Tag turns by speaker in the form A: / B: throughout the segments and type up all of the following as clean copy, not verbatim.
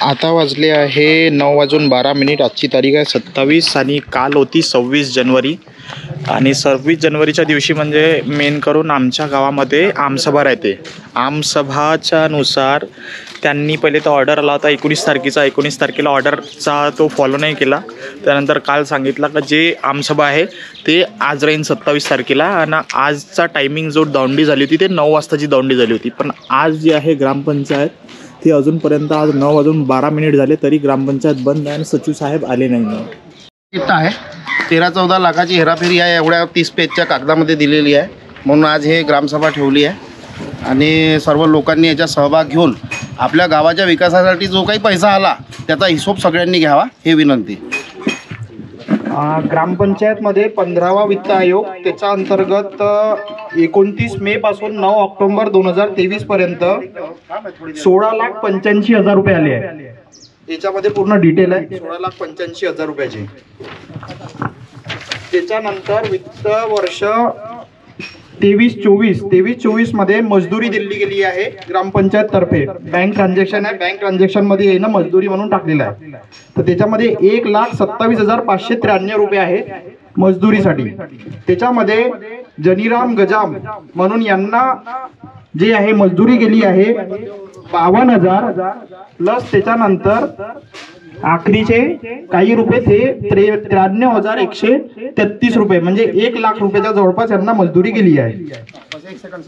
A: आता वाजले आहे 9:12. आजची तारीख आहे 27 आणि काल होती 26 जानेवारी. आणि 26 जानेवारीच्या दिवशी म्हणजे मेन करून आमच्या गावामध्ये आमसभा राहते. आमसभाच्या नुसार त्यांनी पहिले तो ऑर्डर आला होता 19 तारखेचा. 19 तारखेला ऑर्डरचा तो फॉलो नाही केला. त्यानंतर काल सांगितलं की जे आमसभा आहे ते आज राहीन 27 तारखेला. आणि आजचा टायमिंग जो दौंडी झाली होती ते 9 वाजताची दौंडी झाली होती. पण आज जी आहे ग्रामपंचायत ते अजूनपर्यंत आज 9:12 झाले तरी ग्रामपंचायत बंद आहे आणि सचिव साहेब आले नाही.
B: आहे 13-14 लाखाची हेराफेरी आहे एवढ्या 30 पेजच्या कागदामध्ये दिलेली आहे. म्हणून आज हे ग्रामसभा ठेवली आहे आणि सर्व लोकांनी याच्यात सहभाग घेऊन आपल्या गावाच्या विकासासाठी जो काही पैसा आला त्याचा हिशोब सगळ्यांनी घ्यावा हे विनंती.
A: ग्रामपंचायतमध्ये 15वा वित्त आयोग त्याच्या अंतर्गत 29 मे पासून 9 ऑक्टोबर 2023 पर्यंत 16,85,000 रुपये आले आहे. याच्यामध्ये पूर्ण डिटेल आहे. 16,85,000 रुपयाचे. त्याच्यानंतर वित्त वर्ष 23-24 मध्ये मजदुरी दिली गेली आहे ग्रामपंचायत तर्फे. बँक ट्रान्झॅक्शन आहे. बँक ट्रान्झॅक्शन मध्ये आहे ना मजदुरी म्हणून टाकलेलं आहे. तर त्याच्यामध्ये 1,27,593 रुपये आहे मजदुरीसाठी. त्याच्यामध्ये जनीराम गजाम म्हणून यांना जे आहे मजदुरी गेली आहे 52,000 प्लस त्याच्यानंतर आखरीचे काही रुपये ते 93,133 रुपये म्हणजे 1 लाख रुपयाच्या जवळपास यांना मजदुरी गेली आहे.
B: एक सेकंड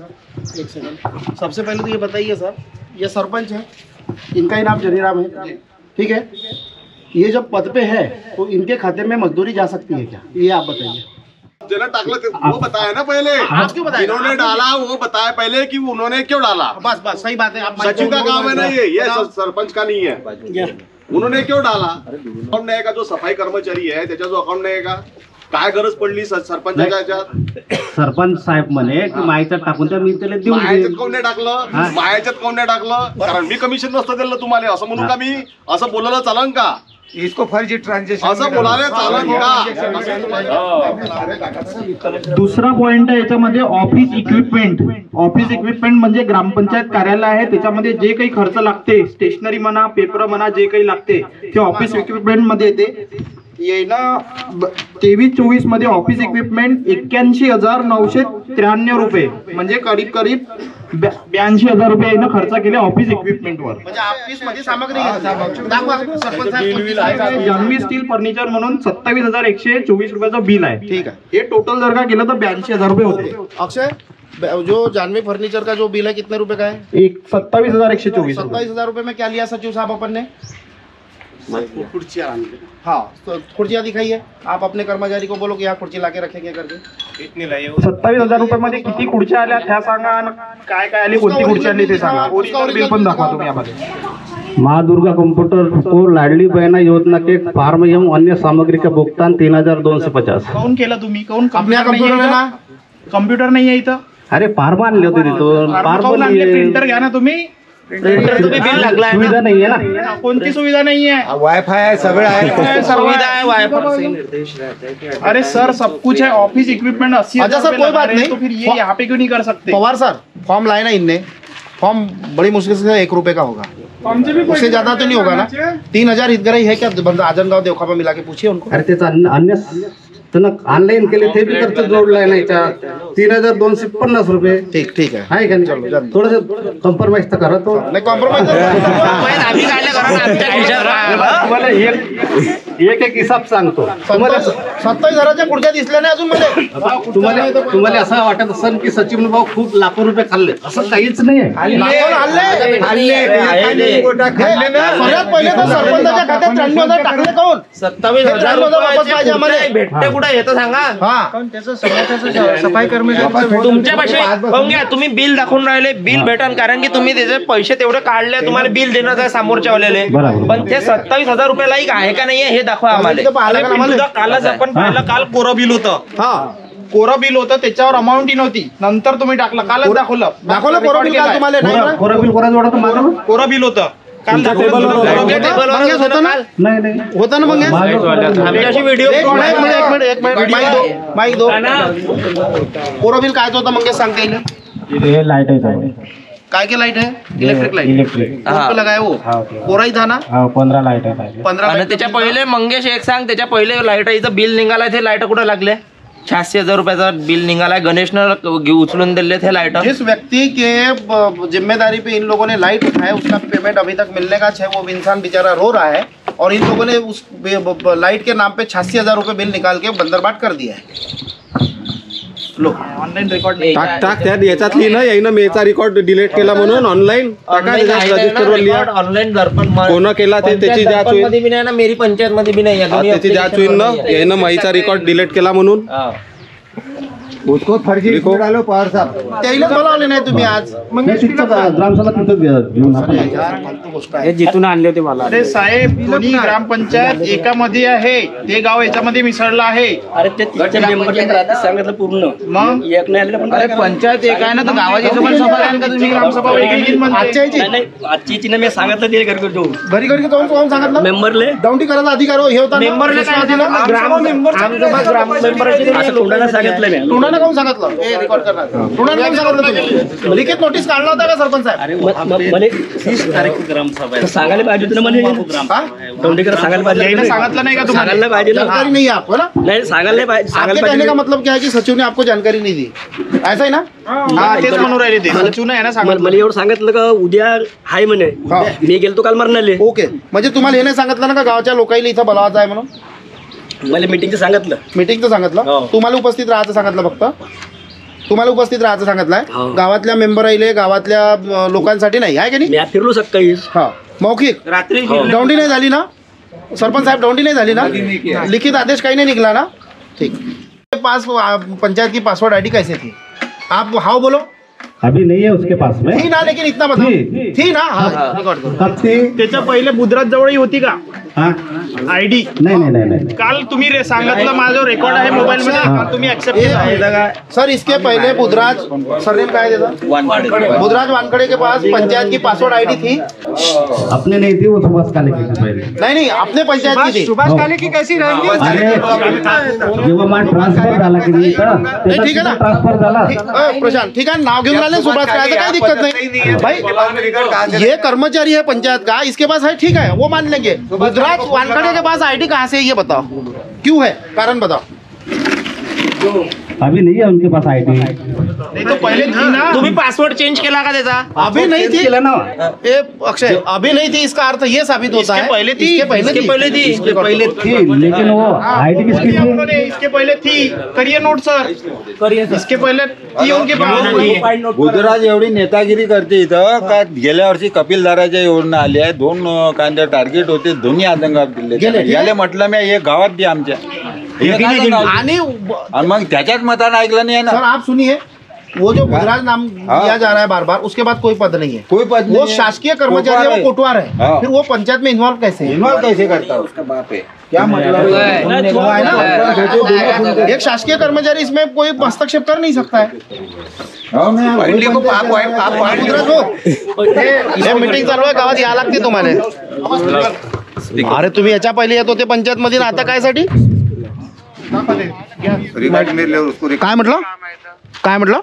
B: सबसे पहले तो ये बताइए सर, ये सरपंच है, इनका ही नाम जनीराम है, ठीक है. ये जब पद पे है तो इनके खाते में मजदूरी जा सकती है क्या, ये आप बताइए.
C: वो बताया ना पहले,
B: आप क्यों बताया?
C: इन्होंने डाला वो बताया पहले कि उन्होंने क्यों डाला.
B: बस सही बात है. आप
C: सचिव का काम है ना ये सरपंच का नहीं है. उन्होंने क्यों डाला. अकाउंट नाही का जो सफाई कर्मचारी आहे त्याचा जो अकाउंट नाही का काय गरज पडली सरपंचाच्या याच्यात.
D: सरपंच साहेब म्हणे की मायाच्यात टाकून त्या मी त्याला देऊन
C: मायाच्यात कोण नाही टाकलं. मायाच्यात कोण नाही टाकलं कारण मी कमिशन नसतं दिलं तुम्हाला असं म्हणू का मी. असं बोलायला चालन का.
E: इसको फर्जी ट्रांजेक्शन
C: असं बोलायला चालन का.
A: दुसरा पॉइंट आहे याच्यामध्ये ऑफिस इक्विपमेंट. ऑफिस इक्विपमेंट म्हणजे ग्रामपंचायत कार्यालय आहे त्याच्यामध्ये जे काही खर्च लागते स्टेशनरी म्हणा पेपर म्हणा जे काही लागते ते ऑफिस इक्विपमेंट मध्ये येते. येईना 23-24 मध्ये ऑफिस इक्विपमेंट 81,993 रुपये म्हणजे करीब 82,000 रुपये यानं खर्च केले ऑफिस इक्विपमेंट वर.
B: म्हणजे ऑफिस मध्ये सामग्री
A: एमबी स्टील फर्निचर म्हणून 27,124 रुपयाचं बिल आहे.
B: ठीक आहे.
A: हे टोटल जर का केलं तर 82,000 रुपये होते.
B: अक्षय जो जानवी फर्नीचर का जो बिल है कितने रुपए का है.
A: 27,124.
B: 27,000 रुपए में क्या लिया सचिव साहब अपन ने. हाँ तो खुर्चियाँ दिखाइए. आप अपने कर्मचारी को बोलो कि यहाँ खुर्ची लाके रखेंगे करके.
A: 27,000 रुपये मध्ये किती खुर्च्या आल्या त्या सांगा. काय काय आली कोणती खुर्ची आली ते सांगा. ओरिजिनल बिल पण दाखवा तुम्ही यामध्ये.
D: माँ दुर्गा कंप्यूटर को लाडली बहना योजना के फॉर्म एवं अन्य सामग्री का भुगतान 3,250.
A: काऊन केलं तुम्ही. काऊन
B: अपने कंप्यूटर है ना.
A: कम्प्युटर नाही आहे इथं.
D: अरे फार्म आणले होते तिथून.
A: प्रिंटर घ्या ना तुम्ही.
D: सुविधा नाही आहे ना.
A: कोणती सुविधा नाही आहे.
E: वाईफाई आहे सगळं आहे.
A: सुविधा आहे वाईफाई. अरे सर सब कुछ है. ऑफिस इक्विपमेंट 80,000
B: अच्छा सर कोई बात नहीं.
A: तो फिर ये यहाँ पे क्यों नहीं कर सकते.
B: पवार सर फॉर्म लाए ना इनने. फॉर्म बड़ी मुश्किल से 1 रुपए का होगा. उससे ज्यादा तो नहीं होगा ना. 3,000 हितग्राही है क्या आजनगाव देवखापा मिला के पूछिए उनको.
D: अरे त्याचा अन्य ऑनलाईन केले ते बी खर्च जोडलाय ना याच्यात. 3,250 रुपये.
B: ठीक है.
D: आहे का नाही. थोडस कॉम्प्रोमाइज तर करा. तो
B: नहीं कॉम्प्रोमाइज.
D: तुम्हाला एक हिसाब सांगतो. तुम्हाला
B: 27,000च्या खुर्च्या दिसल्या नाही अजून मध्ये.
D: तुम्हाला असं वाटत असेल की सचिन भाऊ खूप लाखो रुपये खाल्ले. असं काहीच नाही आहे.
B: सगळ्यात पहिले तर सरपंचाच्या खात्यात 93,000 टाकले कोण.
F: 27,000
B: वापस पाहिजे आम्हाला.
F: भेटते कुठे येतं सांगा.
E: सफाई कर्मचारी
F: तुमच्या पाशी पाहून घ्या. तुम्ही बिल दाखवून राहिले बिल भेटन कारण की तुम्ही त्याचे पैसे तेवढे काढले तुम्हाला बिल देणार आहे समोरच्या वाल्याले. पण ते 27,000 रुपये लाईक आहे का नाहीये हे दाखवा आम्हाला.
A: कालच आपण पाहिलं. काल कोरं बिल होतं. कोरं बिल होतं त्याच्यावर अमाऊंट ही नव्हती. नंतर तुम्ही टाकलं. कालच दाखवलं
B: कोरं बिल काल तुम्हाला नाही ना.
D: कोरा बिल कोरा जोडा तुम्हाला.
A: कोरं बिल होतं काल दाखवलं.
D: नाही
B: होता ना मग.
F: आमच्याशी व्हिडिओ
B: एक मिनिट माईक दो. कोरं बिल काय होतं मंगेश सांगता येईल.
D: लाईट आहे.
B: काय के लाइट है? Electric light.
D: इलेक्ट्रिक
B: कौन पे लगाया वो? कोराई था ना?
D: 15 लाईट आहे
B: 15
F: आणि
B: लाइट।
F: त्याच्या पहिले मंगेश एक सांग, त्याच्या पहिले लाईटाचं बिल निघालाय, ते लाईट कुठे लागले? 86,000 रुपयाचा बिल निघालाय, गणेशनं उचलून दिले थे लाईट।
B: जिस व्यक्ति के जिम्मेदारी पे इन लोगों ने लाइट उठाया उसका पेमेंट अभी तक मिलने का है, वो इंसान बेचारा रो रहा है और इन लोगों ने उस लाइट के नाम पे 86,000 रुपये बिल निकाल के बंदरबाट कर दिया है। लो ऑनलाइन रेकॉर्ड
G: टाक त्यात याच्यातली ना यानं मेचा रेकॉर्ड डिलीट केला म्हणून ऑनलाईन रजिस्टरवर लिहा
F: ऑनलाइन दर्पण
G: कोण केला ते त्याची जांच होईल
F: मध्ये बी नाही ना, मेरी पंचायत मध्ये बी नाही,
G: त्याची जांच होईल ना यानं माईचा रेकॉर्ड डिलीट केला म्हणून
E: उसको फर्जी डालो पवार साहब।
B: त्याला बोलावले नाही तुम्ही आज?
D: ग्रामसभा तिथं घेऊन आपण जिथून आणले होते मला
A: अरे साहेब, दोन्ही ग्रामपंचायत एकामध्ये आहे, ते गाव याच्यामध्ये मिसळलं आहे।
H: अरे ते सांगितलं पूर्ण
A: मग
H: एक नाही आलेलं पण
A: अरे पंचायत एक आहे ना, तर गावाची हिशोबाने सभा आहे का तुम्ही ग्रामसभा वेगळी
B: आजच्या याची
H: नाही आजची ना मी सांगितलं ते घरी जाऊन
B: घरी घरी जाऊन कोण सांगितलं?
H: मेंबरले
B: दौंडी करायचा अधिकार हे होता ना?
F: मेंबरने काय दिलं? ग्राम मेंबर
H: असं कोणाला सांगितलं मी
B: टोणाने कोण सांगितलं हे रेकॉर्ड करणार? टोणाने कोण सांगितलं तुम्ही? लिखित नोटीस काढला होता का सरपंच साहेब?
H: अरे मला 30 तारीख ग्रामसभा आहे सांगायला पाहिजे होतं ना मला
B: हा?
H: दौंडीकर सांगायला पाहिजे
A: यायनं सांगितलं नाही का तुम्हाला?
H: सांगायला पाहिजे ना
B: जानकारी नहीं है आपको ना?
H: नाही सांगायला नाही पाहिजे
B: आपके
H: सांगायला
B: कहने
H: पाहिजे
B: का मतलब क्या है कि सचिव ने आपको जानकारी नहीं दी, ऐसा ही ना?
A: हा, तेच म्हणून राहिले ते सचिव नाही ना सांगितलं।
H: मला एवढं सांगितलं का उद्या हाय म्हणे
B: हा.
H: मी गेलतो काल मरणाले
B: ओके, म्हणजे तुम्हाला हे नाही सांगितलं ना का गावच्या लोकांना इथं बोलावायचं आहे म्हणून?
H: मला मीटिंगचं सांगितलं
B: मीटिंगचं सांगितलं,
H: हो.
B: तुम्हाला उपस्थित राहायचं सांगितलं, फक्त तुम्हाला उपस्थित राहायचं सांगितलंय,
H: हो.
B: गावातल्या मेंबर राहिले, गावातल्या लोकांसाठी नाही आहे का नाही?
H: मी फिरलो सकाळी
B: हा, मौखिक
F: रात्री
B: दौंडी नाही झाली ना सरपंच साहब? दौंडी नहीं झाली ना? लिखित आदेश कहीं नहीं निकला ना? ठीक। पास पंचायत की पासवर्ड आईडी कैसे थी? आप हाउ बोलो।
D: अभी नहीं है उसके पास में
B: थी ना, लेकिन इतना बताओ थी ना? हाँ, रिकॉर्ड करो।
D: कब थी?
A: त्याच्या पहिले बुधराज जवळ होती का
D: हाँ?
A: आयडी?
D: नहीं नहीं नहीं नहीं
A: काल तुम्ही सांगितलं, माझं रेकॉर्ड आहे मोबाईल मध्ये, काल तुम्ही ऍक्सेप्ट केला।
B: सर इसके पहले बुधराज सरनेम क्या है देता? बुधराज वानखड़े के पास पंचायत की पासवर्ड आईडी थी?
D: अपने नहीं थी, वो सुभाष काले की थी पहले।
B: नहीं अपने पंचायत की थी।
E: सुभाष काले की कैसी रहेंगी?
D: अरे जेव्हा मला ट्रान्सफर झाला की नाही इथं,
B: ठीक है ना?
D: ट्रान्सफर झाला
B: प्रशांत ठीक है, नाव घेऊन राहिले सुभाष काय, काही दिक्कत नहीं भाई। ये कर्मचारी है पंचायत का, इसके पास है, ठीक है, वो मान लेंगे। बुधराज वानखड़े के पास आईडी कहाँ से है ये बताओ, क्यों है, कारण बताओ।
D: अभी नहीं है उनके पास आईडी।
A: नाही तो पहिले थी ना।
F: तुम्ही पासवर्ड चेंज केला का त्याचा?
B: अभी नहीं थी
D: केला ना
B: ए अक्षय, अभी नहीं थी, इसका अर्थ ये साबित होता है
A: इसके पहले थी,
B: इसके पहले थी,
F: इसके पहले
D: थी, लेकिन वो आईडी किसकी थी?
A: उन्होंने इसके पहले थी, करिए नोट सर, इसके पहले थी उनके पास।
G: बुधराज एवढी नेतागिरी करते इथं का गेल्या वर्षी कपिलदाराच्या योजना आल्या 2 कांदे टार्गेट होते, दोन्ही आदंगात दिले याले म्हटलं मी हे गावात दे आमच्या
B: आणि
G: आणि मग त्याच्याच मतानं ऐकलं नाही
B: सर
G: ना।
B: आप सुनिए, वो जो बुधराज नाम दिया जा रहा है बार बार, उसके बाद कोई पद नहीं है,
G: कोई पद नहीं
B: वो
G: है।
B: शासकीय कर्मचारी है, वो कोटवार है,
G: हाँ।
B: फिर वो पंचायत में इन्वॉल्व कैसे है?
G: इन्वॉल्व कैसे करता उसका बाप है क्या मतलब
B: वो है ना, एक शासकीय कर्मचारी इसमें कोई हस्तक्षेप कर नहीं सकता है। बुधराज हो, हे मीटिंग चालू आहे गावात, या लागते तुम्हाला। अरे तुम्ही याच्या पहिले येत होते पंचायत मध्ये, आता काय साठी? काय म्हटलं? काय म्हटलं?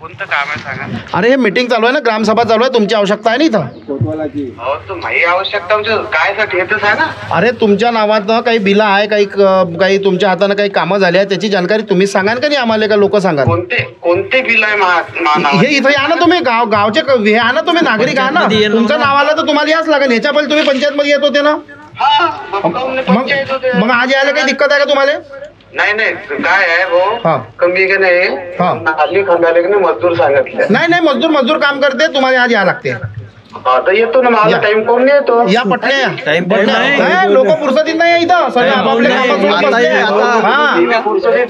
I: कोणतं काम आहे सांगा?
B: अरे हे मीटिंग चालू आहे ना, ग्रामसभा चालू आहे, तुमची आवश्यकता आहे ना इथं?
I: हो तुम्ही आवश्यकता म्हणजे काय साठी हे तर सांगा.
B: अरे तुमच्या नावानं काही बिलं आहे, काही तुमच्या हातानं काही कामं झाली आहे, त्याची जानकारी तुम्हीच सांगा का नाही आम्हाला, का लोक सांगा?
I: कोणते बिल आहे
B: हे इथं या ना तुम्ही, गावचे हे आहे ना तुम्ही, नागरिक आहे ना, तुमचं नाव आलं तर तुम्हाला याच लागेल। ह्याच्या पहिले तुम्ही पंचायत मध्ये येत होते ना, मग आज यायला काही दिक्कत आहे का तुम्हाला?
I: नाही काय आहे
B: हा.
I: भाऊ, कमी का नाही
B: हा.
I: खाली खांदाले की मजदूर सांगितलं
B: नाही मजदूर काम करते, तुम्हाला आज या लागते।
I: आता येतो ना, माझा टाइम कोण नाही येतो
B: या पटल्या लोक पुरसतीत नाही इथं, सगळे आपापल्या कामात बसले। हा.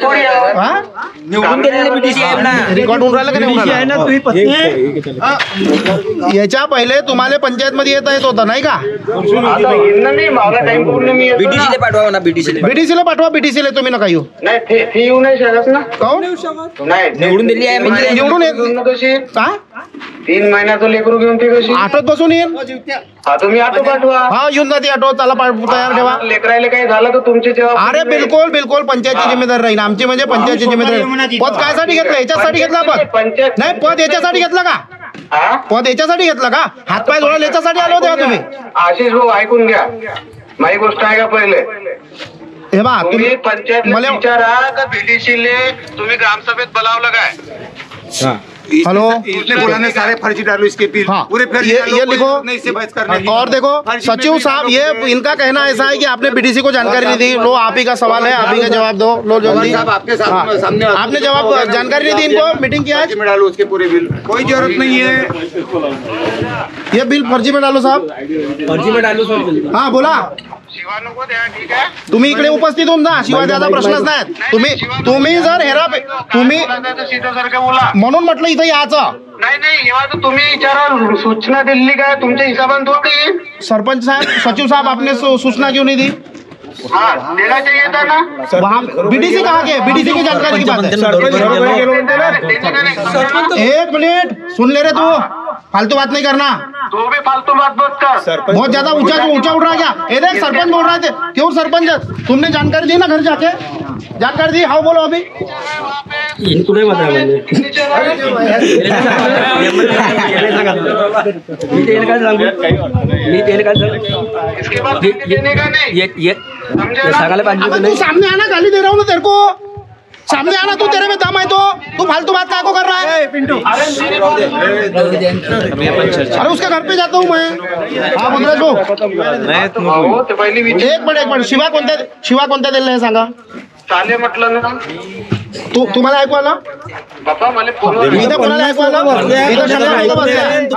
I: थोडी आहे.
B: हा?
F: निवडून गेलेले बीटीसी आहे ना,
B: रेकॉर्ड होऊन राहिलं का नाही होऊन राहिलं? याच्या पहिले तुम्हाला पंचायत मध्ये येत होता नाही का?
I: आता येणं नाही, माझा टाइम कोण नाही, मी येतो ना.
F: बीटीसी पाठवा ना,
B: बीटीसीला पाठवा, बीटीसीला तुम्ही नका येऊ।
I: नाही ते येऊ नाही शकत ना.
B: काहून?
I: नाही
F: निवडून दिली आहे म्हणजे
B: निवडून येत
I: घेऊन कशी
B: का?
I: 3 महिन्याचं लेकरू घेऊन ते कशी?
B: आठवत बसून येईल।
I: हा तुम्ही ऑटो पाठवा.
B: हा येऊन जाते ऑटो, त्याला तयार ठेवा।
I: लेकरायला काही झालं तर तुमची जेव्हा
B: अरे बिलकुल पंचायतची जिम्मेदारी राहील आमची, म्हणजे पंचायतची जिम्मेदारी। पद कायसाठी घेतलं? याच्यासाठी घेतलं पद?
I: पंचायत
B: नाही, पद याच्यासाठी घेतलं का?
I: हा
B: पद याच्यासाठी घेतलं का? हातपाय धुवायला याच्यासाठी आलो होते का तुम्ही?
I: आशिष भाऊ ऐकून घ्या, माझी गोष्ट आहे का पहिले.
B: हे बा
I: तुम्ही पंचायत
B: मला
I: विचारा का बीडीसीले तुम्ही ग्रामसभेत बोलावलं काय?
B: हेलो
E: इसने बोला सारे फर्जी डालो इसके बिल
B: हाँ
E: पूरे फर्जी डालो,
B: ये
E: कोई
B: लिखो
E: नहीं से बहस करने
B: और देखो सचिव साहब ये इनका कहना ऐसा है कि आपने बीडीसी को जानकारी नहीं दी. लो आप ही का सवाल है, आप ही का जवाब दो. लो जल्दी.
E: आपके
B: हाँ,
E: सामने
B: आपने जवाब जानकारी नहीं दी इनको. मीटिंग की आज
E: में डालो उसके पूरे बिल, कोई जरूरत नहीं है.
B: ये बिल फर्जी में डालो साहब.
H: फर्जी में डालो सर.
B: हाँ बोला.
I: शिवा नको द्या, ठीक आहे.
B: तुम्ही इकडे उपस्थित होऊन जा. शिवाय द्याचा प्रश्नच नाही. तुम्ही जर हेरा तुम्ही
I: बोलायचं तर सीधं बोला.
B: म्हणून म्हटलं इथं यायचं.
I: नाही जेव्हा तर तुम्ही विचारा सूचना दिली काय तुमच्या हिशोबाने थोडी.
B: सरपंच साहब, सचिव साहब, आपने सूचना क्यों नहीं दी?
I: हाँ देना चाहिए था ना.
B: वहाँ बीडीसी कहाँ के? बीडीसी की जानकारी की बात है. एक मिनट सुन ले रहे तू, फालतू बात नहीं करना.
I: तो भी फालतू बात मत कर.
B: बहुत ज्यादा ऊंचा उठ रहा है क्या? ये देख सरपंच बोल रहे थे. क्यों सरपंच, तुमने जानकारी दी ना घर जाके? जानकारी दी? हाँ बोलो अभी.
H: इनको नहीं बताया मैंने. मी तेल काय सांगू.
I: इसके बाद देने का नहीं.
H: ये सांगायला पाहिजे
B: अबे तू सामने आना, गाली दे रहा हूँ ना तेरे को. सामने आना, तू तेरे में दम है तो. तू फालतू बात क्या को कर रहा है पिंटू? अरे उसके घर पे जाता हूँ मैं. हाँ बोल रहे
I: हो ते पहिली विचार.
B: एक मिनिट. शिवा कोणत्या दिलं हे सांगा.
I: चाले म्हटलं ना.
B: तुम्हाला ऐकू आलं?
I: बाबा मला
B: इथं कोणाला ऐकू आलं? इथं सगळ्यांना ऐकू बसलंय.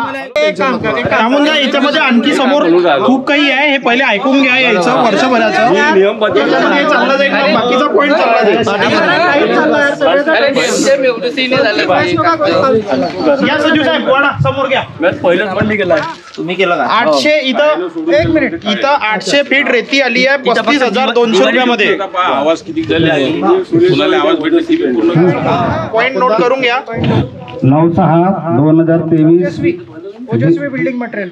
B: थांबून जा. याच्यामध्ये आणखी समोर खूप काही आहे, हे पहिले ऐकून घ्या. यायचं वर्षभराचं याच्यामध्ये हे चाललं जाईल, मग बाकीचा पॉईंट चालला जाईल. या सचिव साहेब वाडा समोर घ्या.
H: पहिलं पण मी केला. तुम्ही केलं का?
B: 800 इथं एक मिनिट. इथं 800 फीट रेती आली आहे 35,200 रुपयामध्ये.
G: आवाज किती आवाज भेटला
A: पॉइंट नोट करून घ्या.
D: 9/6/2023
B: बिल्डिंग मटेरियल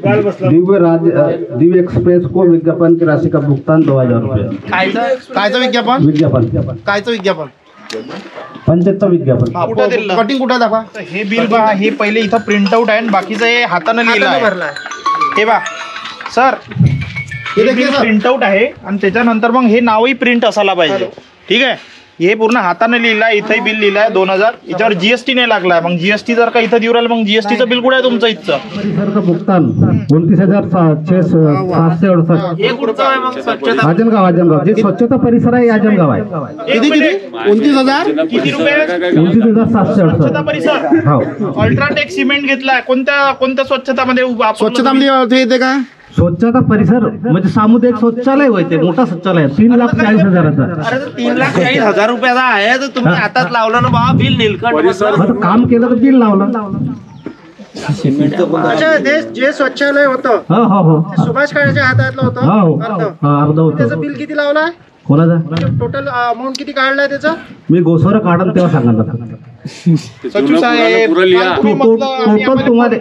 D: दिव्य एक्सप्रेस को विज्ञापन की राशि का भुगतान 2,000 रुपये.
B: कायचं विज्ञापन? कायचं विज्ञापन?
D: पंचायतचं विज्ञापन.
A: कुठं दिलं?
B: कटिंग कुठं दाखवा.
A: हे बिल बा, हे पहिले इथं प्रिंट आउट आहे आणि बाकीचं हे हातानं लिहिलं आहे. हे बा सर, हे बिल प्रिंट आउट आहे आणि त्याच्यानंतर मग हे नावही प्रिंट असायला पाहिजे. ठीक आहे. हे पूर्ण हाताने लिहिलं आहे. इथंही बिल लिहिलं आहे 2,000. याच्यावर जीएसटी नाही लागलाय. मग जीएसटी जर का इथं देऊ राहिलं, मग जीएसटीचं बिल कुठे आहे तुमचं इथचं?
D: परिसरचं भुगतान 29,768. आजनगाव जे स्वच्छता परिसर आहे आजनगाव आहे.
B: किती 29,000.
A: किती रुपये?
D: 29,768.
A: स्वच्छता परिसर.
D: हो.
A: अल्ट्राटेक सिमेंट घेतलाय. कोणत्या स्वच्छतामध्ये उभा?
B: स्वच्छतामध्ये येते का?
D: स्वच्छता परिसर म्हणजे सामुदायिक शौचालय होय, ते मोठा शौचालय 3,40,000.
F: अरे 3,40,000 रुपयाचा आहे तर तुम्ही हातात लावलं ना बाबा बिल नीलकंठ.
D: आता काम केलं तर बिल लावलं.
B: जे स्वच्छालय होतं
D: हो हो
B: सुभाष काळेच्या हातातलं होतं.
D: हो अर्ध होतं.
B: बिल किती लावलाय?
D: कोणाचा?
B: टोटल अमाऊंट किती काढलाय त्याचं?
D: मी गोसवर काढून तेव्हा सांगा.
A: सचिव साहेब, काल तुम्ही म्हटलं
D: टोटल तुम्हाला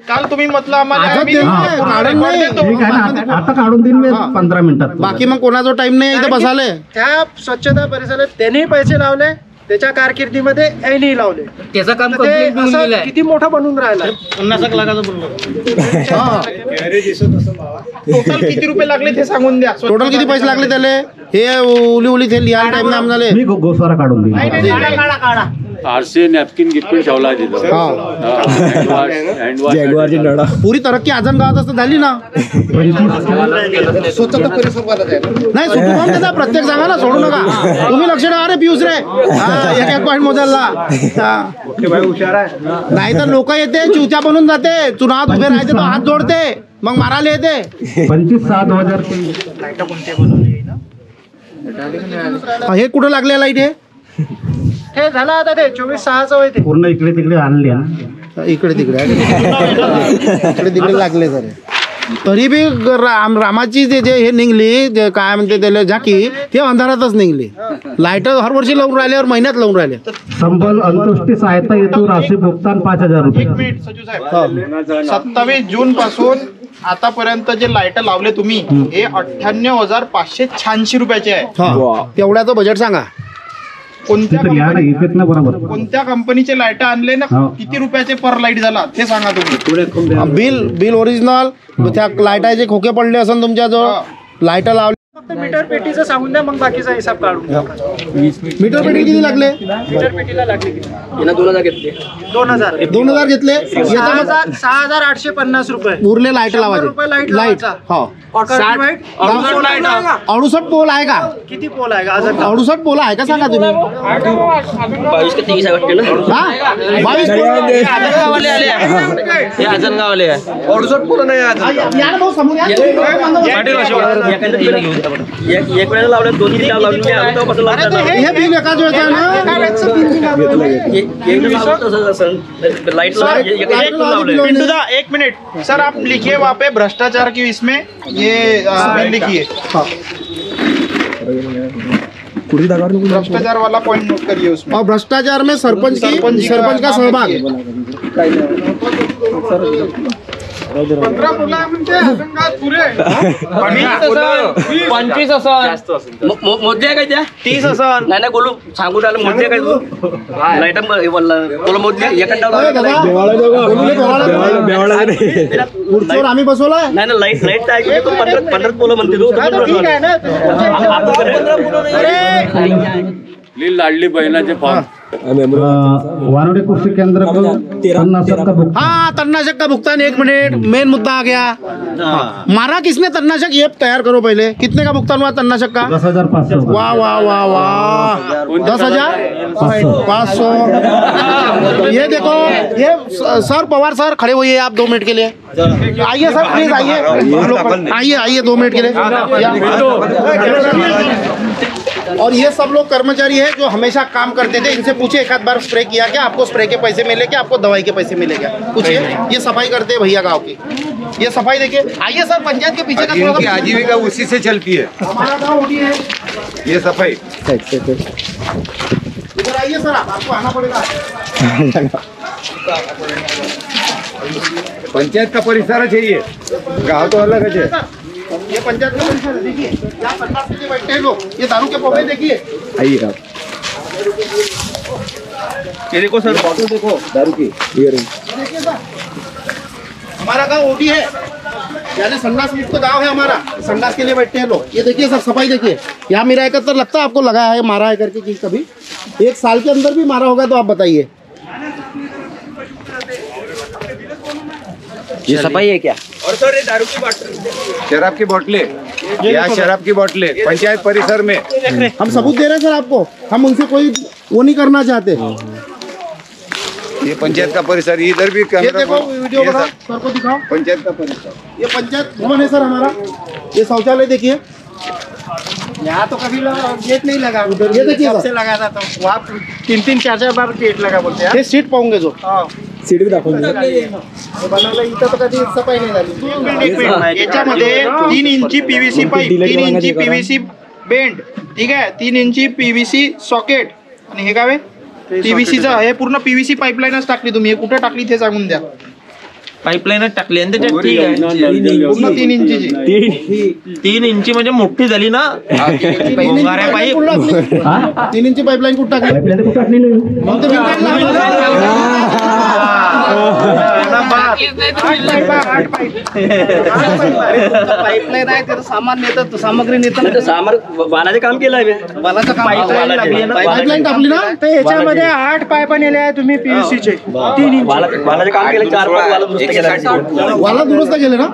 A: काल तुम्ही म्हटलं आम्हाला आम्ही
B: काढून
A: record
B: नाही.
A: देतो.
D: ठीक आहे ना, आता काढून देईन मी 15 मिनिटात.
B: बाकी मग कोणाचा टाइम नाही इथं बसाले.
J: त्या स्वच्छता परिसरात त्यांनी पैसे लावले, त्याच्या कारकिर्दीमध्ये यांनी लावले.
H: त्याचं काम
J: ते असं किती मोठं बनून राहिलं.
H: 50 लाखाचं बोललो.
A: टोटल किती रुपये लागले ते सांगून द्या.
B: टोटल किती पैसे लागले त्याले? हे उली ते लिहायला टाइम नाही आम्हाला.
D: मी गोसवारा काढून देईन.
A: काढा.
G: आरसे नॅपकिन गिफ्ट ठेवला तिथं.
B: पुरी तरक्की आजनगावात असं झाली ना. स्वच्छता परिसर नाही सुटून त्याचा प्रत्येक सांगा ना, सोडू नका. तुम्ही लक्ष ठेवा. अरे पियुष रे, एक पॉईंट मोजायला नाही तर लोक येते चिवच्या बनून जाते. चुनावात उभे राहते तो हात जोडते, मग मारायला येते.
D: 25/7/2023.
B: हे कुठं लागले लाईट?
J: हे झालं आता ते 24/6चं होय ते.
D: पूर्ण इकडे तिकडे आणले ना.
B: इकडे तिकडे इकडे तिकडे लागले सर. तरी बी रामाची जे हे निघली, जे काय म्हणते त्याला झाकी, ते अंधारातच निघली. लाईट हर वर्षी लावून राहिल्यावर महिन्यात लावून राहिले.
D: संबल अंतुष्टी सहायता हेतू राशी भुगतान 5,000 रुपये.
A: एक मिनिट सचिव साहेब, 27 जून पासून आतापर्यंत जे लाईट लावले तुम्ही हे 98,586 रुपयाचे आहे.
B: तेवढ्याचं बजेट सांगा.
A: कोणत्या
D: बरोबर
A: कोणत्या कंपनीचे लाईट आणले ना, किती रुपयाचे पर लाईट झाला ते सांगा तुम्ही.
B: बिल ओरिजिनल त्या लाईटाचे खोके पडले असेल तुमच्याजवळ, लाईट लावली.
J: फक्त मीटर पेटीचं सांगून द्या, मग बाकीचा हिसाब काढून द्या.
B: मीटर पेटी किती लागले?
J: मीटर पेटीला लागले किती?
H: 2000 घेतले.
B: 2000 घेतले.
J: 6,850 रुपये.
B: उरले लाईट लावायचे.
J: लाईट
B: लाईट हो 68 पोल आहे का?
J: किती पोल आहे का? अजून
B: 68 पोल आहे का सांगा तुम्ही.
H: 22 का 30 आहे वाटते ना.
B: हा 22
F: आजनगाववाले आले, हे आजनगाववाले आहे.
C: 68 पोलं नाही आज.
B: या ना भाऊ समोर या.
H: एक वेळेला लावले, 2-3 लावले. मी अगोदरपासून लावतो.
B: हे बिल एकाच वेळेचं आहे ना.
H: लाईट लावले.
A: पिंटू दा, 1 मिनट सर, आप लिखिए वहाँ पे भ्रष्टाचार की इसमें ये बिल लिखिए, भ्रष्टाचार वाला पॉइंट नोट करिए उसमें.
B: और भ्रष्टाचार में सरपंच का सहभाग.
A: 15 मुलं आहे म्हणते आजनगावात पुरे.
F: 25 असन,
H: मोदी आहे काय त्या?
F: 30 असन.
H: नाही बोलू सांगू राहिलं. मोदी आहे काय तू? लाईट बोला मोदी एका
B: आम्ही बसवलाय.
H: नाही ना, लाईट आहे तू 15 पोलं म्हणते तू.
J: ठीक आहे ना.
G: लाडली बहिणाचे फॉर्म
D: वानोड़ी कृषि केंद्र को तन्नाशक का भुगतान.
B: हाँ तन्नाशक का भुगतान. 1 मिनट, मेन मुद्दा आ गया. मारा किसने तन्नाशक? ये तैयार करो पहले. कितने का भुगतान हुआ तन्नाशक का?
D: 10,500.
B: वाह वाह वाह वाह. 10,500. ये देखो, ये सर पवार सर खड़े होइए आप 2 मिनट के लिए. आइए सर प्लीज आइए. आइए 2 मिनट के लिए. और ये सब लोग कर्मचारी हैं जो हमेशा काम करते थे. इनसे पूछिए एक आध बार स्प्रे किया क्या? आपको स्प्रे के पैसे मिले क्या? आपको दवाई के पैसे मिले क्या? पूछिए. ये सफाई करते हैं भैया गांव की. ये सफाई देखिए. आइए सर, पंचायत के पीछे का थोड़ा सा.
E: आजीविका उसी से चलती है,
B: हमारा गाँव होती है.
E: ये सफाई.
B: इधर आइए सर, आपको आना पड़ेगा.
E: पंचायत का परिसर चाहिए, गाँव तो अलग है.
B: ये पंचायत का परिसर है. देखिए यहाँ 50 के बैठे हैं लोग. ये दारू के पौधे देखिए.
E: आइए आप.
F: ये देखो सर,
E: बॉटल देखो दारू की. ये रही.
B: देखिए सर, हमारा गांव ओटी है, यानी संडास मुक्त गांव है हमारा. संडास के लिए बैठते हैं लोग. ये देखिए सर, सफाई देखिए. यहाँ मेरा एकत्र लगता है आपको लगा है मारा है करके कि कभी 1 साल के अंदर भी मारा होगा तो आप बताइए.
H: ये सफाई है क्या?
F: और सर ये दारू की बोतल,
E: शराब की बोतलें, या शराब की बोतलें पंचायत परिसर में.
B: हम सबूत दे रहे हैं सर आपको. हम उनसे कोई वो नहीं करना चाहते.
E: ये पंचायत का परिसर. इधर भी
B: ये
E: कैमरा.
B: देखो वीडियो बनाओ, सर को दिखाओ.
E: पंचायत का परिसर.
B: ये पंचायत भवन है सर हमारा. ये शौचालय देखिए.
J: यहाँ तो कभी गेट नहीं लगा. उधर
B: ये देखिए
J: से लगा था तो वहाँ 3-3, 4-4 बार गेट लगा बोलते हैं.
B: हे सीट पाहूंगे जो
J: सीट भी दाखवून बनवलं इथं तर कधी सफाई नाही झाली.
A: याच्यामध्ये 3 इंची पीव्हीसी पाईप, 3 इंची पीव्हीसी बेंड, ठीक आहे, 3 इंची पीव्हीसी सॉकेट, आणि हे काय पीव्हीसीचं हे पूर्ण पीव्हीसी पाईपलाईनच टाकली तुम्ही. हे कुठे टाकली ते सांगून द्या.
F: पाईपलाईनच टाकली आणि त्याच्यात ठीक आहे.
A: पूर्ण 3 इंचीची.
F: 3 इंची म्हणजे मोठी झाली ना. भोंगाऱ्या पाईप.
B: 3 इंची पाईपलाईन कुठं टाकली? मग तुम्ही
J: पाईपलाईन आहे त्याचं सामान नेतात, सामग्री नेतात.
H: सामान वालाचे काम केलं आहे.
J: वालाचं काम
B: पाईपलाईन टाकली ना.
J: तर याच्यामध्ये 8 पाईप नेले आहे तुम्ही पीव्हीसीचे. 3 इंच
H: वालाचे काम केलं. 4-5 वाला दुरुस्त केलं.
B: वाला दुरुस्त केले ना.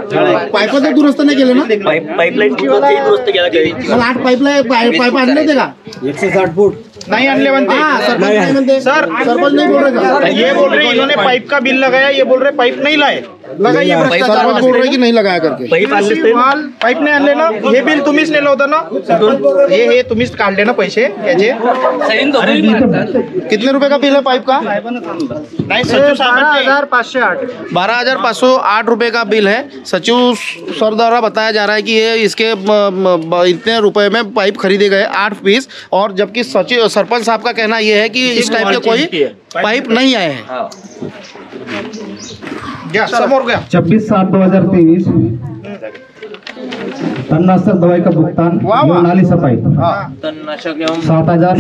B: पाईपाचं दुरुस्त नाही केलं ना.
H: पाईपलाईन दुरुस्त केलं काही.
B: मला 8 पाईप आणले होते का?
J: 160 फूट
A: नहीं आणले म्हणते.
B: सर सरपंच नहीं बोल रहे का?
A: ये बोल रहे इन्होंने पाइप का बिल लगाया, ये बोल रहे पाइप नहीं लाए. लगाइए भ्रष्टाचार.
B: सरपंच बोल रहे की नहीं लगाया करके.
H: पाईप आणले
A: पाईप नाही आणले ना. हे बिल तुम्हीच नेलं होतं ना. हे तुम्हीच काढले ना पैसे याचे.
B: कितने रुपए का बिल है पाइप का?
A: नाही सचिव साहेब
J: 12,508
B: 12,508 रुपए का बिल है. सचिव सर द्वारा बताया जा रहा है कि ये इसके इतने रुपए में पाइप खरीदे गए 8 पीस. और जबकि सचिव सरपंच साहब का कहना ये है कि इस टाइप के कोई पाइप नहीं आए हैं.
A: घ्या समोर घ्या.
D: 26/7/2023 तन्नाशक दवाई का भुगतान. नाली सफाई
F: तणनाशक एवं
D: 7,000.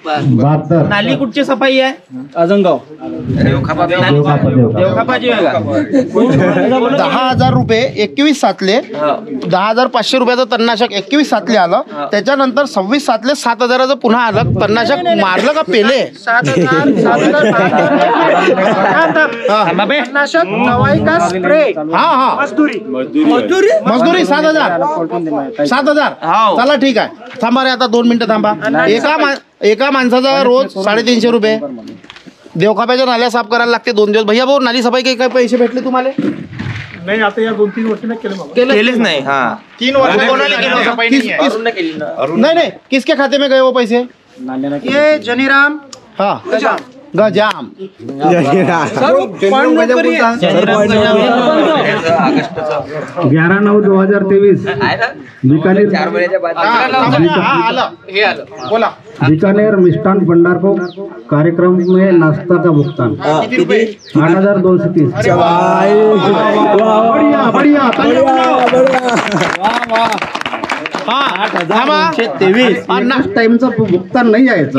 D: 72
F: नाली कुठची सफाई आहे?
J: आजंगाव
F: देवखापाची आहे का?
B: 10,000 रुपये 21 सातले 10,500 रुपयाचं तणनाशक 21 सातले आलं. त्याच्यानंतर 26 सातले 7,000चं पुन्हा आलं. तणनाशक मारलं का पेले?
J: 7,000 कीटनाशक दवाई का स्प्रे
B: हा मजदुरी 7,000
F: हाव.
B: चला ठीक आहे. थांबा रे आता 2 मिनिटं थांबा. एका माणसाचा रोज 350 रुपये देवखाप्याच्या नाल्या साफ करायला लागते 2 दिवस. भैया भाऊ नाली सफाई काही पैसे भेटले तुम्हाला?
J: नाही, आता या 2-3 वर्षाने
F: केलेच नाही. हा
A: 3 वर्ष
F: कोणाला केलं?
A: सफाई नाहीये.
B: नहीं किसके खाते में गए वो पैसे?
J: ये जनीराम
B: हाँ गजाम
D: 11/9/2023 बीकानेर
B: बोला.
D: बीकानेर मिष्ठान भंडार को कार्यक्रम में नाश्ता का भुगतान 8,230. बढ़िया
B: हाँ
D: 8,223 टाइमचं भुगतान नाही यायचं.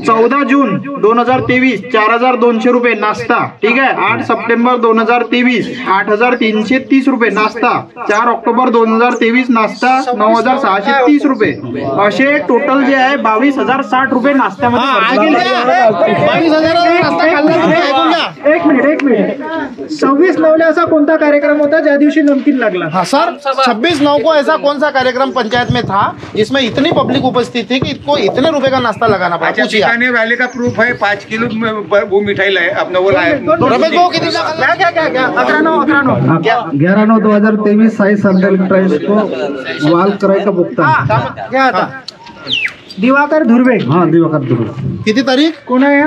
A: 14 जून 2023 4,200 रुपये नाश्ता. ठीक आहे. 8 सप्टेंबर 2023 8,330 रुपये नाश्ता. 4 ऑक्टोबर 2023 नाश्ता 9,630 रुपये. असे टोटल जे आहे 22,060 रुपये नाश्त्यामध्ये
J: एक मिनिट 26/9 असा कोणता कार्यक्रम होता ज्या दिवशी नमकीन लागला?
B: हाँ सर 26/9 को ऐसा कौन सा कार्यक्रम पंचायत में था जिसमें इतनी पब्लिक उपस्थित थी कि इनको इतने रुपए का नाश्ता लगाना पड़ा?
E: अच्छा, बीकानेर वाले का प्रूफ है 5 किलो वो मिठाई लाए अपना वो लाए.
B: रमेश भाऊ किती
J: क्या 11/9
D: 11/9/2023 साई सरदार ट्रस्ट को वाल किराए का भुगतान.
J: क्या आता दिवाकर धुर्वे.
D: हाँ दिवाकर दुर्ग
B: किती तारीख?
J: कोण आहे?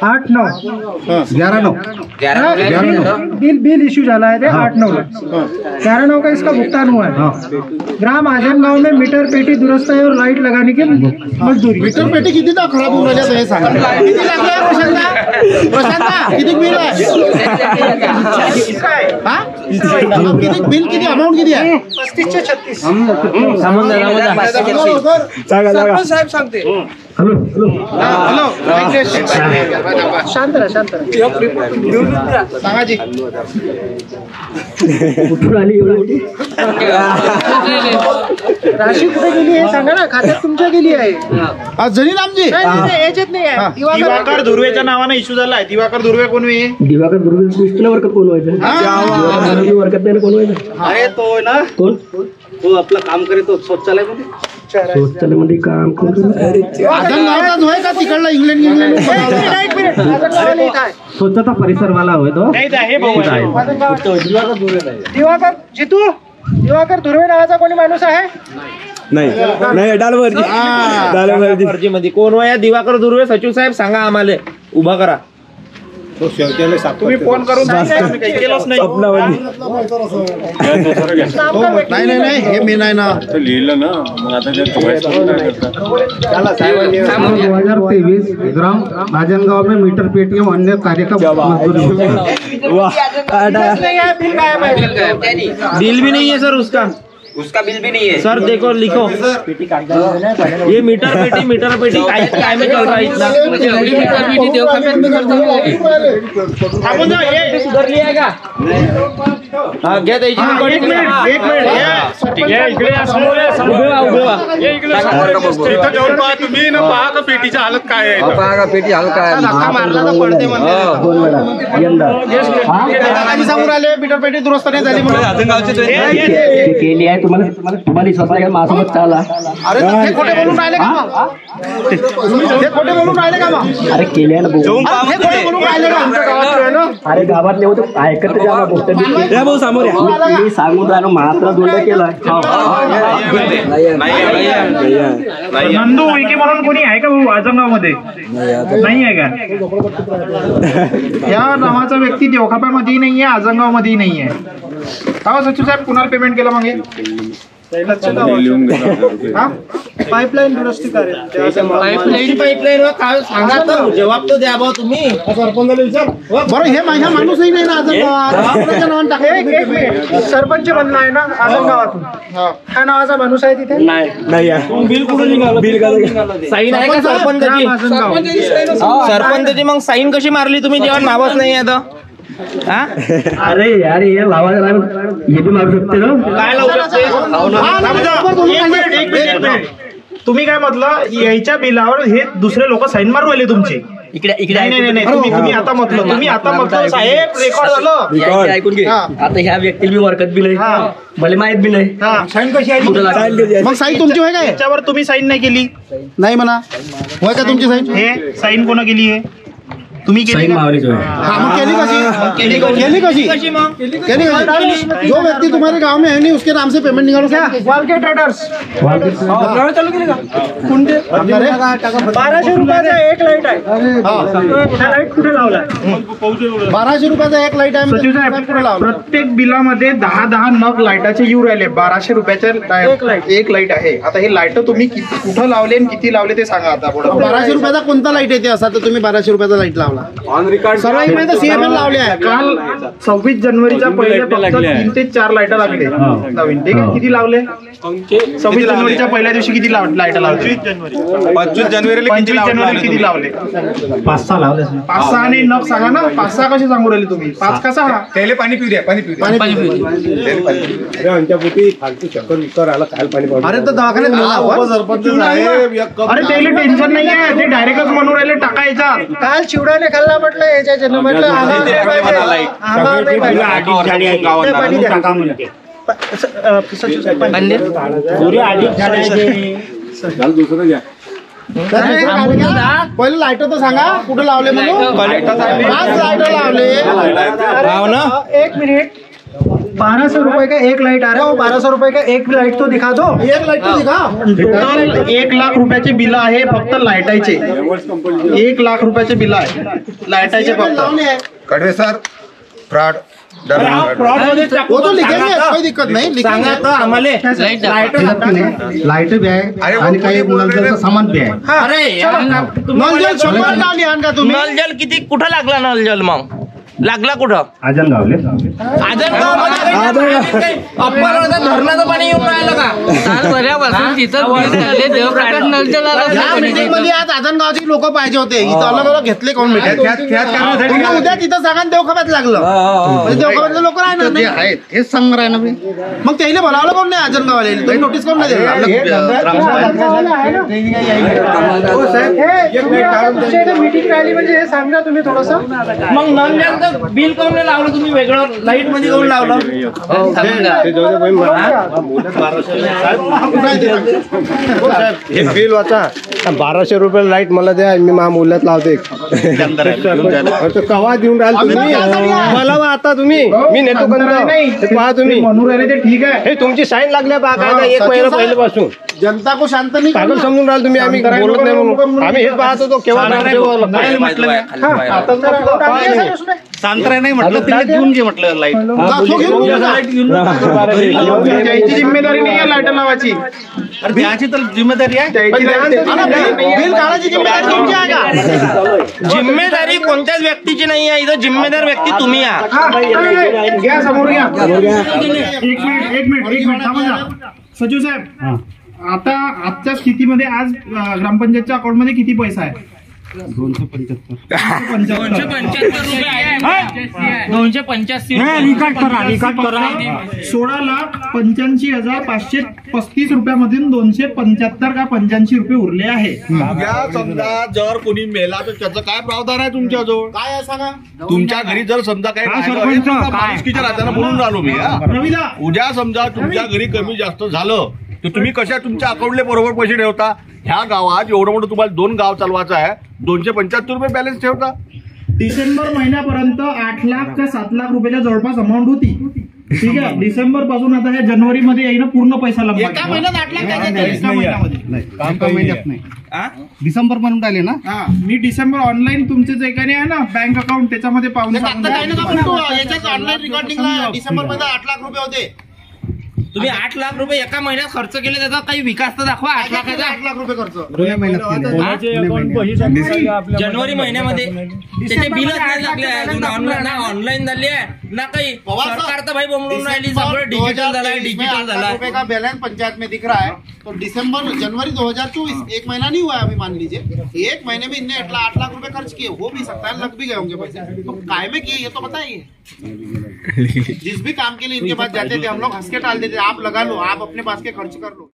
J: 8/9
D: 11/9
J: बिल इश्यू झाला है 8/9 11/9 का इसका भुगतान हुआ है. ग्राम आजमगांव में मीटर पेटी दुरुस्त है और लाइट लगाने की मजदूरी.
B: मीटर पेटी किती दा खराब होऊन राहिल्या हे सांगा. किती लागलं प्रशांत? किती बिल आहे? हा किती बिल किती अमाऊंट किती आहे?
J: 35-36.
H: साहेब सांगते.
B: हॅलो
J: शांत राहा
B: सांगा जी.
J: राशी कुठे गेली आहे सांगा ना. खात्यात तुमच्या गेली आहे.
B: जनीरामजी
J: नाही, याच्यात नाही आहे.
A: दिवाकर धुर्वेच्या नावाने इश्यू झालाय. दिवाकर धुर्वे कोण आहे?
D: दिवाकर दुर्ग वर्गात कोण व्हायचं? वर्गात नाही कोण व्हायचं?
J: अरे तो ना
D: कोण
J: तो आपलं काम करतो शौचालय मध्ये.
D: शौचालयामध्ये काम करतो.
B: आजमगावचाच होय का तिकडला इंग्लंड
J: एक मिनिट
D: स्वच्छता परिसर वाला होय तो.
J: दिवाकर जितू दिवाकर धुर्वे नावाचा कोणी माणूस आहे?
D: नाही
F: अर्जी मध्ये कोण आहे? दिवाकर दुर्वे सचिव साहेब सांगा आम्हाला. उभा करा.
A: तुम्ही फोन करून सांगा. आम्ही काही केलंच नाही.
B: नाही हे मी नाही ना
E: लिहिलं ना मग आता ते
D: 2023 ग्राम राजनगांव में मीटर पेटी एवं अन्य कार्य का मजदूरी.
F: बिल भी नहीं है सर उसका बिल भी नहीं है सर. देखो लिखो ये मीटर पेटी काय में चल रहा है इतना.
A: थांबून जा.
F: सुधर लिया है का? हाँ घ्या द्यायची.
A: एक मिनिट इकडे या, समोर या,
F: उभे व्हा.
E: इथं जाऊन पहा तुम्ही ना. पहा का पेटीची हालत काय आहे.
G: पहा का पेटी हलका आहे.
B: धक्का मारला तर पडते म्हणते. सांगून राहिले मीटर पेटी दुरुस्त नाही झाली म्हणून.
D: केली आहे तुम्हाला विश्वास नाही का? माझ्यासोबत चाला.
B: अरे हे खोटे बोलून राहिले का मग? हे खोटे बोलून राहिले का मग?
D: अरे केली आहे ना भाऊ.
B: हे खोटे बोलून राहिले का? आमच्या गावातले आहे ना.
D: अरे गावातले होते ऐकत जा ना गोष्ट. मी सांगून राहिलो मात्र दोंड केलाय.
A: नंदू उईके म्हणून कोणी आहे का भाऊ आजमगाव मध्ये? नाही आहे का? या नावाचा व्यक्ती देवखाप्यामध्येही नाहीये, आजमगाव मध्येही नाहीये. का सचिव साहेब पुन्हा पेमेंट केलं मग हे?
E: लिहून घ्या.
J: पाईपलाईन दुरुस्ती करेल.
F: पाईपलाईन सांगा तर जबाब तो द्या बा तुम्ही.
B: बरं हे माझ्या माणूसही नाही ना
J: एक मिनिट, सरपंच बनला आहे ना आजम गावातून, हा नावाचा माणूस आहे तिथे?
F: साईन आहे का सरपंचाची? सरपंचाची मग साईन कशी मारली तुम्ही जेव्हा नावच नाही आहे तर?
D: अरे यार ये लावायला हे बी मारू शकते ना.
F: काय लावू शकते?
A: तुम्ही काय म्हटलं याच्या बिलावर हे दुसरे लोक साईन मारू राहिले तुमची?
H: इकडे
A: नाही तुम्ही आता म्हटलं साहेब रेकॉर्ड झालं.
H: ऐकून घे. आता ह्या व्यक्तीला मी वर्कत बी नाही, मला माहित बी नाही.
B: साईन कशी आहे? मग साईन तुमची होय काय?
A: याच्यावर तुम्ही साईन नाही केली?
B: नाही म्हणा होय का तुमची साईन?
A: हे साईन कोणा केली आहे? तुम्ही केली का?
B: हाँ, मग केली कशी? जो व्यक्ति तुम्हारे गांव में है नहीं उसके नाम से पेमेंट निकालो.
J: वालके ट्रेडर्स 1200 रुपयाचा एक लाईट आहे. लाईट कुठे लावला?
B: 1200 रुपयाचा एक लाईट आहे.
A: सचिव साहेब, प्रत्येक बिलामध्ये 10 नग लाईटाचे येऊ राहिले. 1200 रुपयाचे एक लाईट आहे. आता हे लाईट तुम्ही कुठं लावले आणि किती लावले ते सांगा आता.
B: 1200 रुपयाचा कोणता लाईट येते असा तर तुम्ही 1200 रुपयाचा लाईट लावला? सर्व इकडे सीएमएल लावले आहे.
A: काल 26 जानेवारीच्या पहिले फक्त 3 ते 4 लाईट लागले नवीन. ठीक आहे, किती लावले? 26 जानेवारीच्या पहिल्या दिवशी किती लाईट लावले?
E: 25 जानेवारीला
A: किती लावले?
D: 5-6 लावले.
A: 5-6 आणि नग सांगा ना. 5-6 कसे सांगू राहिले तुम्ही? 5 कसा?
E: त्याला पाणी पिऊ द्या.
B: अरे तर दवाखान्यात नेला आपण.
A: अरे त्याला टेन्शन नाही आहे, ते डायरेक्टच म्हणून राहिले टाकायचा.
J: काल चिवडाने खाल्ला म्हटलं याच्या म्हटलं
B: पहिले लाईट तर सांगा कुठे लावले म्हणून. 5 लाईट लावले.
J: एक मिनिट, 1200 रुपए का एक लाइट आ रहा है. वो 1200 रुपए का एक लाइट तो दिखा दो.
B: एक लाईट तर दिखा.
A: टोटल 1 लाख रुपयाचे बिल आहे फक्त लाईटाचे. 1 लाख रुपयाचे बिल आहे लाईटाचे फक्त.
E: कडवे सर फ्रॉड
B: वो तो लिखेंगे, कोई दिक्कत नहीं.
F: सांगा तर आम्हाला
D: लाईट बी आहे आणि काही नलजलचं सामान बी आहे.
B: नल जल 100 लावली आण का तुम्ही?
F: नल जल किती कुठं लागला? नल जल मग लागला कुठं?
D: आजनगावले.
F: धरणाचं पाणी येऊन राहिलं का?
B: या मीटिंग मध्ये आज आजनगावची लोक पाहिजे होते. इथं अलग अलग घेतले कोण मीटिंग? उद्या तिथं सांगा देवखाब्यात लागलं म्हणजे देवखाब्यातले लोक राहणार नाही आहेत. हेच सांग राह ना मी. मग त्याला बोलावलं कोण नाही? आजनगावले तुम्ही नोटीस कोण नाही
J: मीटिंग राहिली म्हणजे हे सांगा तुम्ही थोडस.
F: मग नल जलचं बिल काऊन नाही लावलं तुम्ही? वेगळं लाईट मध्ये काऊन लावलं?
K: हे बिल वाचा. 1200 रुपये लाईट मला द्या, मी मा मुल्यात लावते. कवा देऊन राहिले तुम्ही मला? आता तुम्ही मी नेतो पहा तुम्ही
A: म्हणून राहिले ते ठीक आहे.
K: हे तुमची साईन लागल्या पहा काय 1 महिना पहिल्यापासून.
B: जनता को शांत नाही
K: पागल समजून राहिले तुम्ही. आम्ही बोलत नाही म्हणून आम्ही हेच पाहत होतो केव्हा
B: सांत्रा नाही म्हटलं तिला देऊन घे म्हटलं लाईट.
A: त्याची जिम्मेदारी नाही आहे लाईट लावायची.
B: त्याची तर जिम्मेदारी आहे. बिल काढायची जिम्मेदारी तुमची आहे का?
F: जिम्मेदारी कोणत्याच व्यक्तीची नाही आहे. इथं जिम्मेदार व्यक्ती तुम्ही आहात.
A: घ्या समोर घ्या. एक मिनिट थांबा जरा. सचिव साहेब, आता आजच्या स्थितीमध्ये आज ग्रामपंचायतच्या अकाउंट मध्ये किती पैसा आहे? 16,85,535 रुपयामधून 275 का 85 रुपये उरले आहे.
C: समजा जर कोणी मेला तर त्याचं काय प्रावधान आहे तुमच्याजवळ?
B: काय आहे सांगा?
C: तुमच्या घरी जर समजा काही माणुसकीच्या राहताना बोलून राहिलो मी. उद्या समजा तुमच्या घरी कमी जास्त झालं तर तुम्ही कशा तुमच्या अकाउंटले बरोबर पैसे ठेवता? ह्या गावात एवढं मोठं तुम्हाला 2 गाव चालवायचं आहे, 275 रुपये बॅलन्स ठेवता.
A: डिसेंबर महिन्यापर्यंत 8 लाख का 7 लाख रुपयाच्या जवळपास अमाऊंट होती. ठीक आहे, डिसेंबर पासून आता ह्या जानेवारी मध्ये येईन पूर्ण पैसा लागला.
B: एका महिन्यात 8 लाख
A: महिन्यामध्ये
K: डिसेंबर पर्यंत आले ना.
A: मी डिसेंबर ऑनलाईन तुमचे जे काही आहे ना बँक अकाउंट त्याच्यामध्ये पाहून
B: याच्यात ऑनलाईन रेकॉर्डिंगला डिसेंबर मध्ये 8 लाख रुपये होते.
F: तुम्ही 8 लाख रुपये एका महिन्यात खर्च केले, त्याचा काही विकास तर दाखवा. 8 लाखाचा
B: 8 लाख रुपये खर्च
F: जानेवारी महिन्यामध्ये त्याचे बिलच नाही लागले अजून. ना ऑनलाईन झाली आहे ना काही. सरकार तर भाई बोंबलून राहिली, सगळं डिजिटल झालंय, डिजिटल झालंय.
B: रुपये का बैलेंस पंचायत में दिख रहा है. तो जनवरी 2024 एक महीना नहीं हुआ है अभी, मान लीजिए 1 महीने में इनने 8 लाख रुपए खर्च किए. हो भी सकता है लग भी गए होंगे पैसे, तो काय में किए ये तो बताइए. जिस भी काम के लिए इनके पास जाते थे हम लोग हंस के टाल देते, आप लगा लो, आप अपने पास के खर्च कर लो.